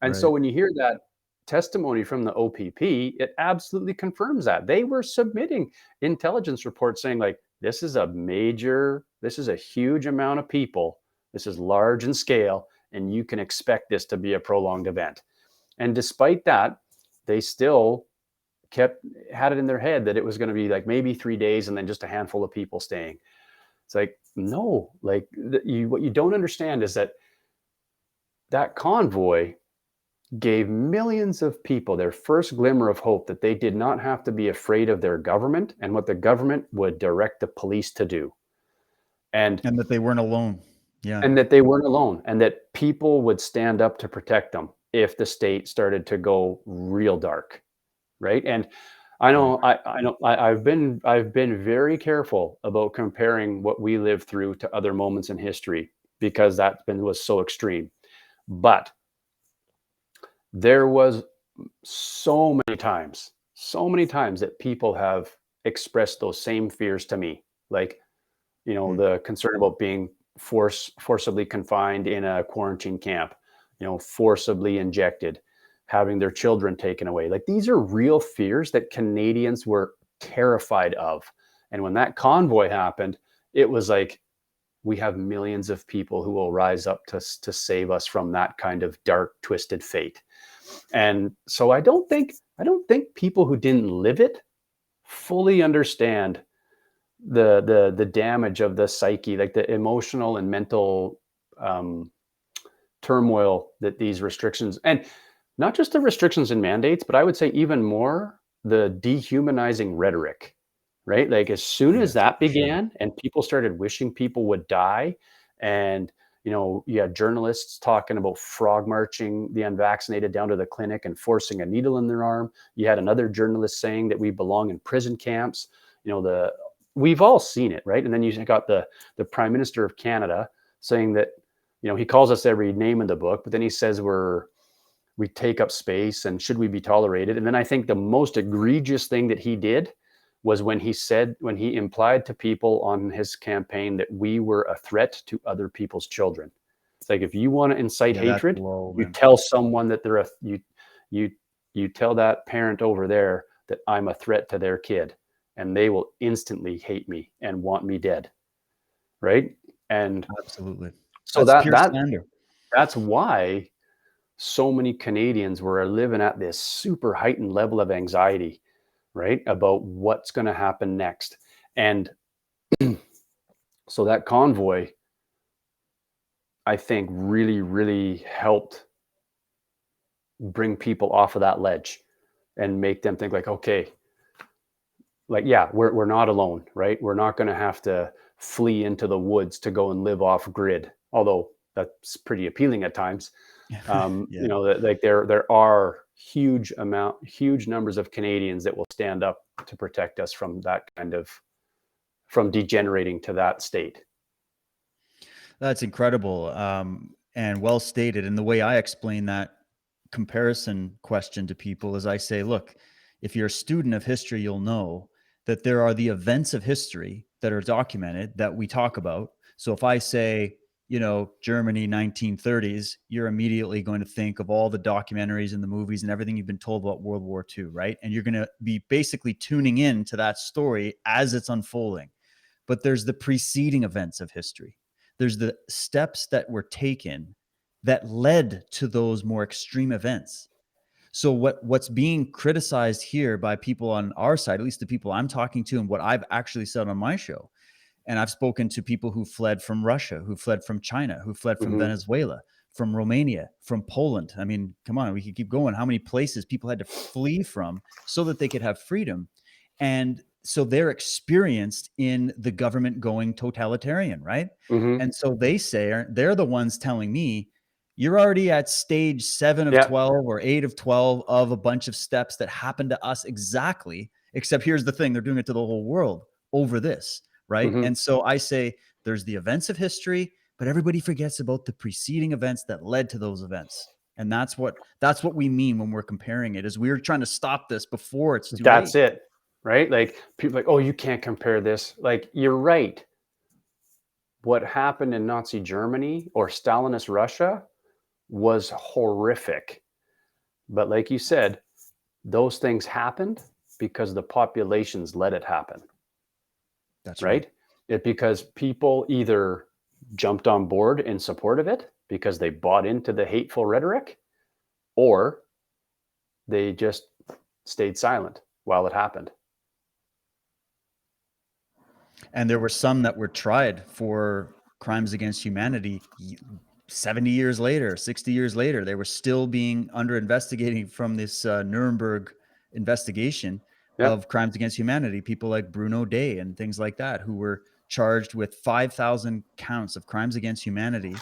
And so Right. when you hear that testimony from the OPP, it absolutely confirms that. They were submitting intelligence reports saying like, this is a huge amount of people. This is large in scale, and you can expect this to be a prolonged event. And despite that, they still had it in their head that it was going to be like maybe 3 days and then just a handful of people staying. It's like, no, like what you don't understand is that convoy gave millions of people their first glimmer of hope that they did not have to be afraid of their government and what the government would direct the police to do. And that they weren't alone. Yeah. And that they weren't alone, and that people would stand up to protect them if the state started to go real dark. Right. And I know, I've been very careful about comparing what we lived through to other moments in history because was so extreme. But there was so many times that people have expressed those same fears to me. Like, the concern about being forcibly confined in a quarantine camp, forcibly injected, having their children taken away. Like these are real fears that Canadians were terrified of. And when that convoy happened, it was like, we have millions of people who will rise up to save us from that kind of dark, twisted fate. And so I don't think people who didn't live it fully understand the damage of the psyche, like the emotional and mental turmoil that these restrictions, and not just the restrictions and mandates, but I would say even more the dehumanizing rhetoric, right? Like as soon as that began and people started wishing people would die, and you had journalists talking about frog marching the unvaccinated down to the clinic and forcing a needle in their arm. You had another journalist saying that we belong in prison camps. We've all seen it, right? And then you got the Prime Minister of Canada saying that, he calls us every name in the book, but then he says we take up space and should we be tolerated? And then I think the most egregious thing that he did was when he implied to people on his campaign that we were a threat to other people's children. It's like, if you want to incite hatred, you tell someone that you tell that parent over there that I'm a threat to their kid, and they will instantly hate me and want me dead. Right. And absolutely. So that's why so many Canadians were living at this super heightened level of anxiety, right, about what's going to happen next. And so that convoy, I think, really, really helped bring people off of that ledge and make them think like, okay, like, yeah, we're not alone, right? We're not going to have to flee into the woods to go and live off grid, although that's pretty appealing at times. Like there are huge numbers of Canadians that will stand up to protect us from that from degenerating to that state. That's incredible, and well stated. And the way I explain that comparison question to people is I say, look, if you're a student of history, you'll know that there are the events of history that are documented that we talk about. So if I say, Germany 1930s, you're immediately going to think of all the documentaries and the movies and everything you've been told about World War II, right? And you're going to be basically tuning in to that story as it's unfolding. But there's the preceding events of history. There's the steps that were taken that led to those more extreme events. So what's being criticized here by people on our side, at least the people I'm talking to and what I've actually said on my show, and I've spoken to people who fled from Russia, who fled from China, who fled from Venezuela, from Romania, from Poland. I mean, come on, we could keep going. How many places people had to flee from so that they could have freedom? And so they're experienced in the government going totalitarian, right? And so they say, they're the ones telling me, you're already at stage 7 of 12 or 8 of 12 of a bunch of steps that happened to us exactly, except here's the thing, they're doing it to the whole world over this, right? And so I say there's the events of history, but everybody forgets about the preceding events that led to those events. And that's what we mean when we're comparing it, is we're trying to stop this before it's too late. That's it, right? Like people like, oh, you can't compare this. Like, you're right. What happened in Nazi Germany or Stalinist Russia was horrific. But like you said, those things happened because the populations let it happen. That's right. Because people either jumped on board in support of it because they bought into the hateful rhetoric, or they just stayed silent while it happened. And there were some that were tried for crimes against humanity 70 years later, 60 years later. They were still being investigating from this Nuremberg investigation of crimes against humanity. People like Bruno Day and things like that, who were charged with 5,000 counts of crimes against humanity.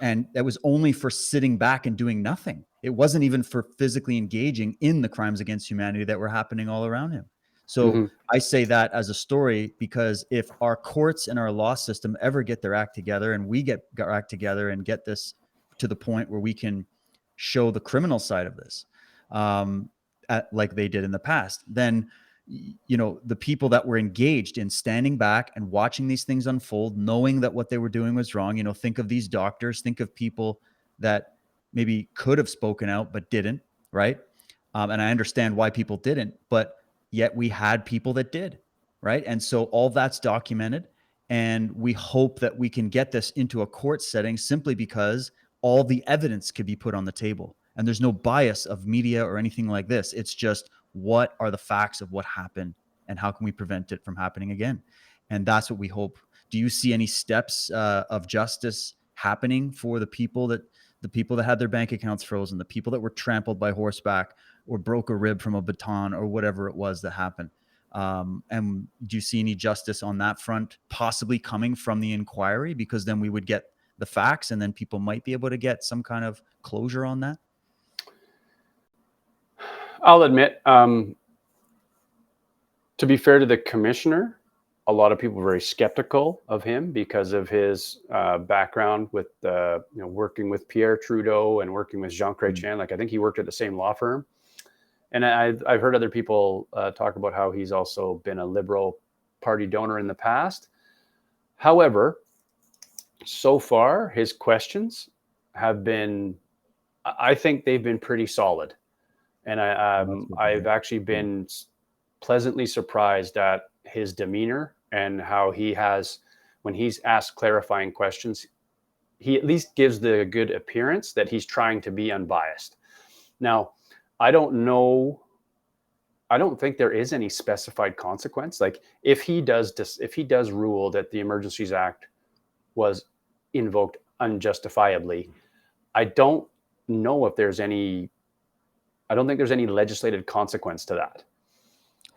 And that was only for sitting back and doing nothing. It wasn't even for physically engaging in the crimes against humanity that were happening all around him. So I say that as a story because if our courts and our law system ever get their act together, and we get our act together and get this to the point where we can show the criminal side of this, like they did in the past, then the people that were engaged in standing back and watching these things unfold, knowing that what they were doing was wrong, think of these doctors, think of people that maybe could have spoken out but didn't, right? And I understand why people didn't, but yet we had people that did, right? And so all that's documented, and we hope that we can get this into a court setting simply because all the evidence could be put on the table, and there's no bias of media or anything like this. It's just, what are the facts of what happened and how can we prevent it from happening again? And that's what we hope. Do you see any steps of justice happening for the people that had their bank accounts frozen, the people that were trampled by horseback or broke a rib from a baton or whatever it was that happened? And do you see any justice on that front possibly coming from the inquiry? Because then we would get the facts, and then people might be able to get some kind of closure on that. I'll admit, to be fair to the commissioner, a lot of people were very skeptical of him because of his background with working with Pierre Trudeau and working with Jean Chrétien. Like, I think he worked at the same law firm. And I've heard other people talk about how he's also been a Liberal Party donor in the past. However, so far, his questions have been, I think they've been pretty solid. And I've actually been pleasantly surprised at his demeanor and how he has, when he's asked clarifying questions, he at least gives the good appearance that he's trying to be unbiased. Now, I don't think there is any specified consequence. Like, if he does rule that the Emergencies Act was invoked unjustifiably, I don't think there's any legislative consequence to that.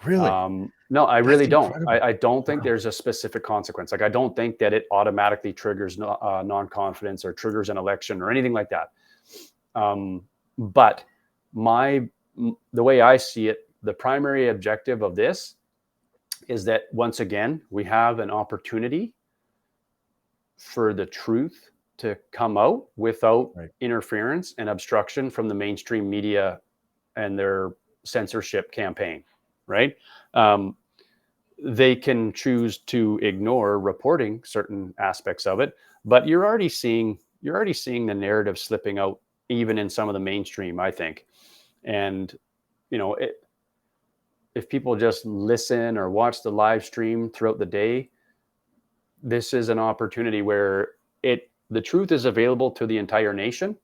Really? No, I really don't. Incredible. I don't think there's a specific consequence. Like, I don't think that it automatically triggers non-confidence or triggers an election or anything like that. But the way I see it, the primary objective of this is that once again, we have an opportunity for the truth to come out without interference and obstruction from the mainstream media and their censorship campaign, right? They can choose to ignore reporting certain aspects of it, but you're already seeing the narrative slipping out even in some of the mainstream, I think. And if people just listen or watch the live stream throughout the day, this is an opportunity where the truth is available to the entire nation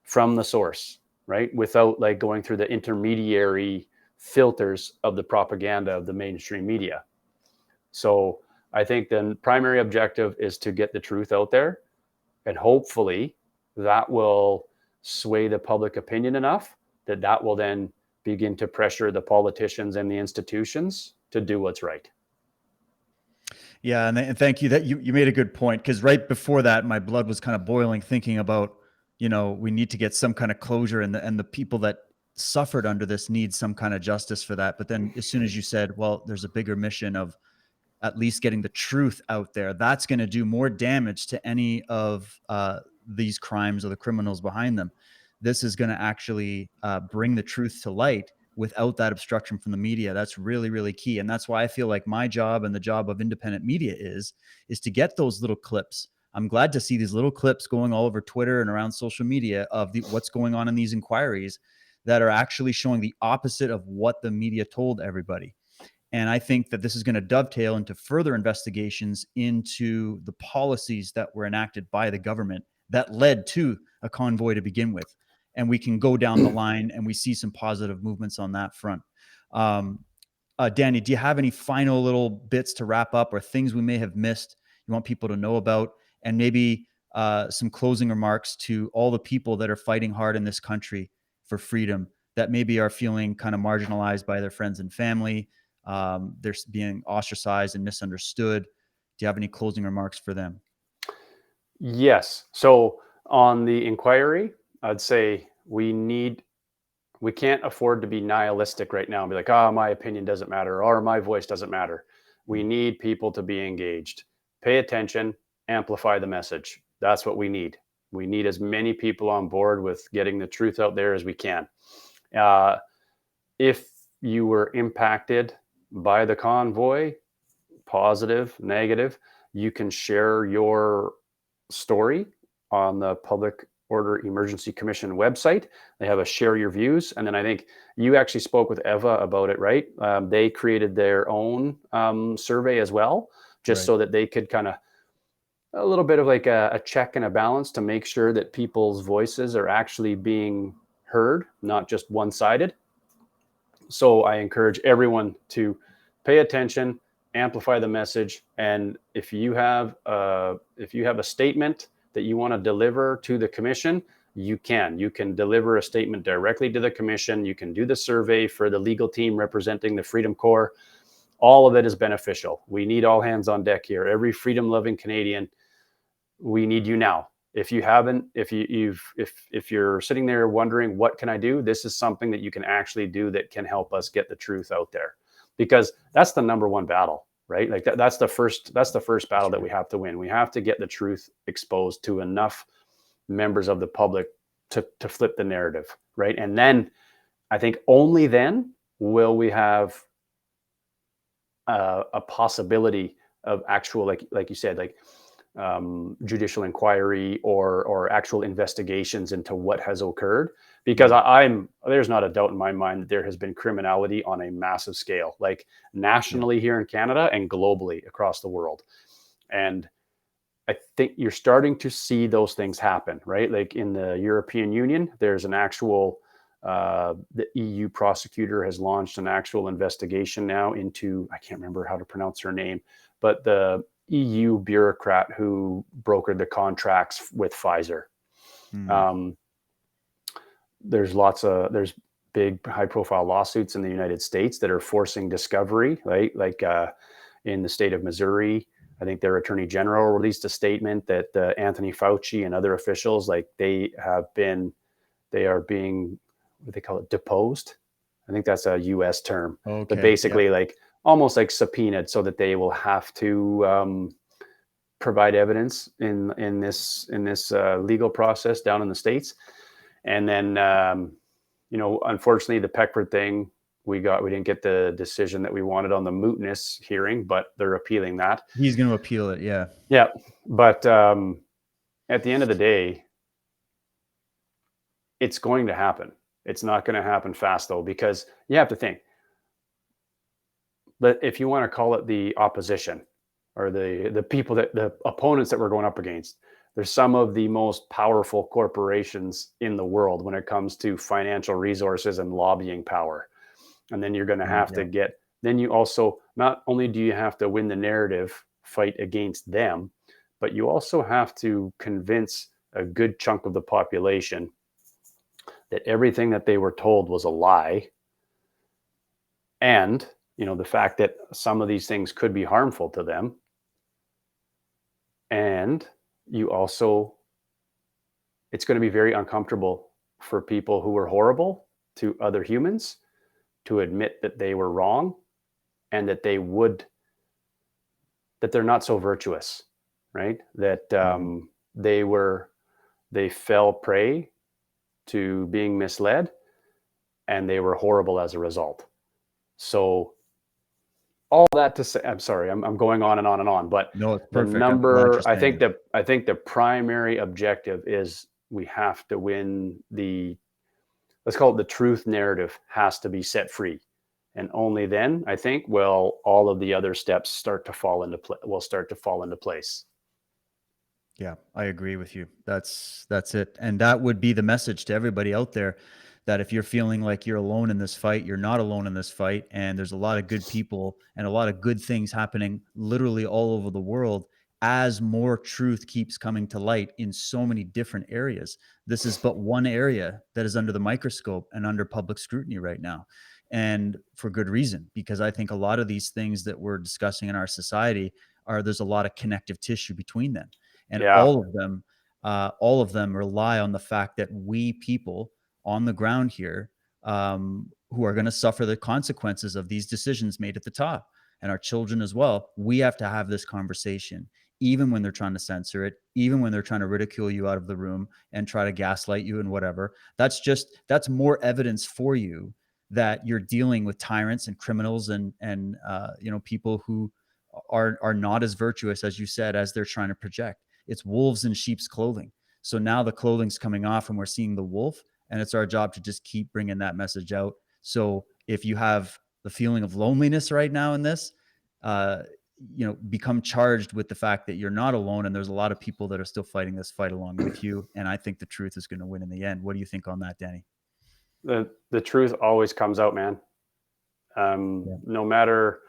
from the source, right? Without like going through the intermediary filters of the propaganda of the mainstream media. So I think the primary objective is to get the truth out there, and hopefully that will sway the public opinion enough that will then begin to pressure the politicians and the institutions to do what's right. Yeah, and thank you. That you made a good point, because right before that, my blood was kind of boiling, thinking about, we need to get some kind of closure, and the people that suffered under this need some kind of justice for that. But then, as soon as you said, well, there's a bigger mission of at least getting the truth out there, that's going to do more damage to any of these crimes or the criminals behind them. This is going to actually bring the truth to light without that obstruction from the media. That's really, really key. And that's why I feel like my job and the job of independent media is to get those little clips. I'm glad to see these little clips going all over Twitter and around social media of what's going on in these inquiries that are actually showing the opposite of what the media told everybody. And I think that this is going to dovetail into further investigations into the policies that were enacted by the government that led to a convoy to begin with. And we can go down the line and we see some positive movements on that front. Danny, do you have any final little bits to wrap up, or things we may have missed you want people to know about? And maybe some closing remarks to all the people that are fighting hard in this country for freedom, that maybe are feeling kind of marginalized by their friends and family. They're being ostracized and misunderstood. Do you have any closing remarks for them? Yes. So on the inquiry, I'd say we can't afford to be nihilistic right now and be like, my opinion doesn't matter, or my voice doesn't matter. We need people to be engaged, pay attention, amplify the message. That's what we need. We need as many people on board with getting the truth out there as we can. If you were impacted by the convoy, positive, negative, you can share your story on the Public Order Emergency Commission website. They have a share your views. And then I think you actually spoke with Eva about it, right? They created their own survey as well, just so that they could kind of a little bit of like a check and a balance to make sure that people's voices are actually being heard, not just one-sided. So I encourage everyone to pay attention, amplify the message, and if you have a statement that you want to deliver to the commission, you can deliver a statement directly to the commission. You can do the survey for the legal team representing the Freedom Corps. All of it is beneficial. We need all hands on deck here. Every freedom-loving Canadian, we need you now. If you haven't, if you're sitting there wondering, what can I do? This is something that you can actually do that can help us get the truth out there, because that's the number one battle, right? Like that's the first battle that we have to win. We have to get the truth exposed to enough members of the public to flip the narrative, right? And then I think only then will we have a possibility of actual, like you said, like judicial inquiry or actual investigations into what has occurred, because there's not a doubt in my mind that there has been criminality on a massive scale, like nationally here in Canada and globally across the world. And I think you're starting to see those things happen, right? Like in the European Union, there's an actual the EU prosecutor has launched an actual investigation now into, I can't remember how to pronounce her name, but the EU bureaucrat who brokered the contracts with Pfizer. There's big high profile lawsuits in the United States that are forcing discovery, right? Like in the state of Missouri, I think their attorney general released a statement that Anthony Fauci and other officials, like they are being what they call it, deposed. I think that's a U.S. term. Okay. But basically, like almost like subpoenaed, so that they will have to provide evidence in this legal process down in the States. And then unfortunately, the Peckford thing, we didn't get the decision that we wanted on the mootness hearing, but they're appealing that. He's going to appeal it. Yeah, but at the end of the day, it's going to happen. It's not going to happen fast, though, because you have to think. But if you want to call it the opposition, or the people the opponents that we're going up against, there's some of the most powerful corporations in the world when it comes to financial resources and lobbying power. And then you're going to have to get, then you also, not only do you have to win the narrative fight against them, but you also have to convince a good chunk of the population that everything that they were told was a lie. And, the fact that some of these things could be harmful to them. And you also, it's going to be very uncomfortable for people who were horrible to other humans to admit that they were wrong, and that they're not so virtuous, right? That they fell prey to being misled, and they were horrible as a result. So all that to say, I'm sorry, I'm going on and on and on, but no, it's the perfect. number, I think the primary objective is we have to win let's call it the truth narrative has to be set free. And only then, I think, will all of the other steps start to fall into place. Yeah, I agree with you. That's it. And that would be the message to everybody out there, that if you're feeling like you're alone in this fight, you're not alone in this fight. And there's a lot of good people and a lot of good things happening literally all over the world as more truth keeps coming to light in so many different areas. This is but one area that is under the microscope and under public scrutiny right now. And for good reason, because I think a lot of these things that we're discussing in our society there's a lot of connective tissue between them. And all of them rely on the fact that we people on the ground here, who are going to suffer the consequences of these decisions made at the top, and our children as well, we have to have this conversation, even when they're trying to censor it, even when they're trying to ridicule you out of the room and try to gaslight you and whatever. That's more evidence for you that you're dealing with tyrants and criminals and people who are not as virtuous, as you said, as they're trying to project. It's wolves in sheep's clothing. So now the clothing's coming off and we're seeing the wolf, and it's our job to just keep bringing that message out. So if you have the feeling of loneliness right now in this, become charged with the fact that you're not alone, and there's a lot of people that are still fighting this fight along with you. And I think the truth is going to win in the end. What do you think on that, Danny? The truth always comes out, man. No matter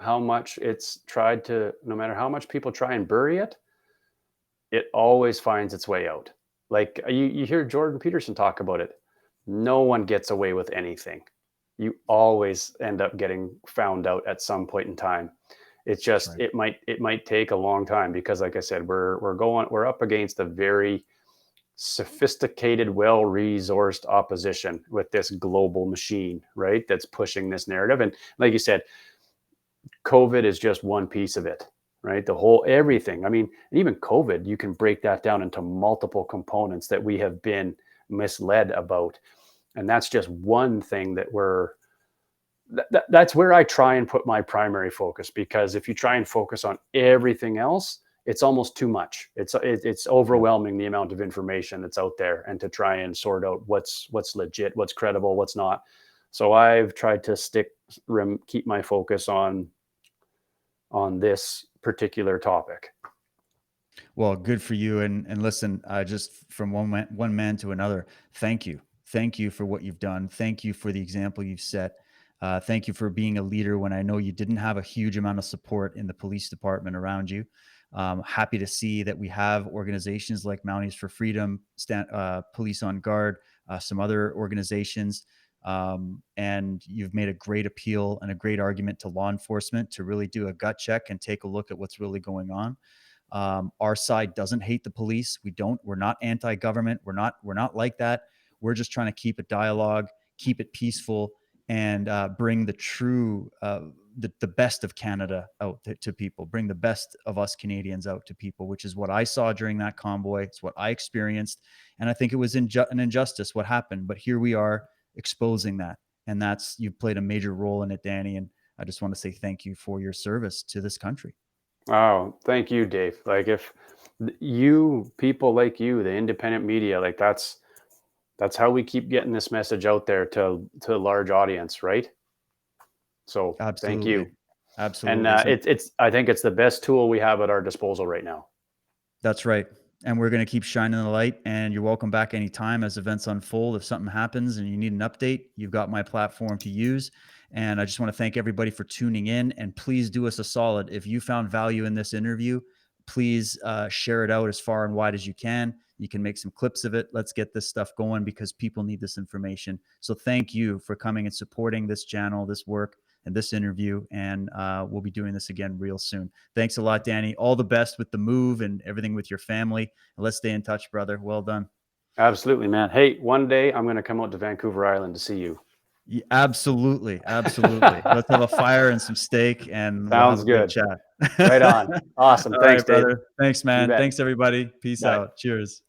how much it's tried to, no matter how much people try and bury it, it always finds its way out. Like you hear Jordan Peterson talk about it. No one gets away with anything. You always end up getting found out at some point in time. It's just, right. It might take a long time, because like I said, we're up against a very sophisticated, well-resourced opposition with this global machine, right? That's pushing this narrative. And like you said, COVID is just one piece of it, right? The whole, everything. I mean, even COVID, you can break that down into multiple components that we have been misled about. And that's just one thing that that's where I try and put my primary focus, because if you try and focus on everything else, it's almost too much. It's overwhelming, the amount of information that's out there, and to try and sort out what's legit, what's credible, what's not. So I've tried to keep my focus on this particular topic. Well, good for you. And listen, just from one man to another, thank you. Thank you for what you've done. Thank you for the example you've set. Thank you for being a leader when I know you didn't have a huge amount of support in the police department around you. Happy to see that we have organizations like Mounties for Freedom, Police on Guard, some other organizations. And you've made a great appeal and a great argument to law enforcement to really do a gut check and take a look at what's really going on. Our side doesn't hate the police. We're not anti-government. We're not like that. We're just trying to keep a dialogue, keep it peaceful, and bring the true, the best of Canada out to people, bring the best of us Canadians out to people, which is what I saw during that convoy. It's what I experienced. And I think it was an injustice what happened, but here we are exposing that. And you've played a major role in it, Danny. And I just want to say thank you for your service to this country. Oh, thank you, Dave. Like, if you, people like you, the independent media, like that's how we keep getting this message out there to a large audience, right? So thank you. Absolutely. And I think it's the best tool we have at our disposal right now. That's right. And we're going to keep shining the light, and you're welcome back anytime as events unfold. If something happens and you need an update, you've got my platform to use. And I just want to thank everybody for tuning in, and please do us a solid. If you found value in this interview, please share it out as far and wide as you can. You can make some clips of it. Let's get this stuff going because people need this information. So thank you for coming and supporting this channel, this work, and this interview. And we'll be doing this again real soon. Thanks a lot, Danny. All the best with the move and everything with your family. And let's stay in touch, brother. Well done. Absolutely, man. Hey, one day I'm going to come out to Vancouver Island to see you. Yeah, absolutely. Let's have a fire and some steak, and we'll have a good chat. Right on. Awesome. All Thanks, right, Dave. brother. Thanks, man. Thanks, everybody. Peace Bye. out. Cheers.